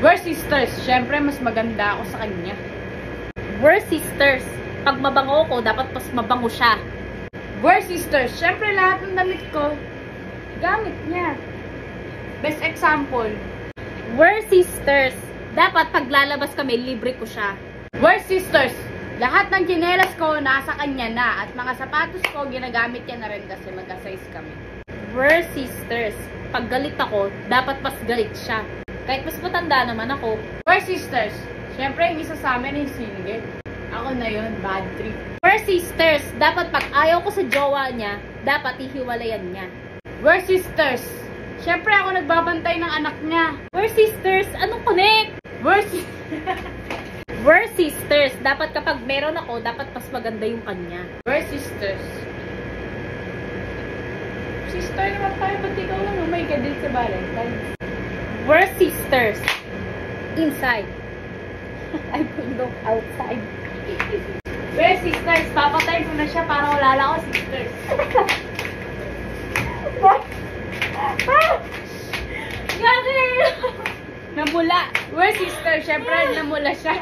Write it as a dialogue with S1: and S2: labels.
S1: We're sisters. Syempre, mas maganda ako sa kanya.
S2: We're sisters. Pag mabango ko, dapat mas mabango siya.
S1: We're sisters. Syempre, lahat ng damit ko, gamit niya. Best example.
S2: We're sisters. Dapat pag lalabas kami, libre ko siya.
S1: We're sisters. Lahat ng tsinelas ko, nasa kanya na. At mga sapatos ko, ginagamit niya na rin kasi magka-size kami.
S2: We're sisters. Pag galit ako, dapat mas galit siya. Kahit mas matanda naman ako.
S1: We're sisters. Syempre, yung isa sa amin ay single. Ako na yun, bad trip.
S2: We're sisters. Dapat pag ayaw ko sa jowa niya, dapat ihiwalayan niya.
S1: We're sisters. Syempre, ako nagbabantay ng anak niya.
S2: We're sisters. Anong connect?
S1: We're
S2: We're sisters. Dapat kapag meron ako, dapat mas maganda yung kanya.
S1: We're sisters. Sister naman tayo, ba't ikaw lang may kadate sa Valentine's?
S2: We're sisters. Inside. I will look outside.
S1: We're sisters. Papatay ko na siya para wala lang ako sisters. Namula. We're sisters. Syempre, namula siya.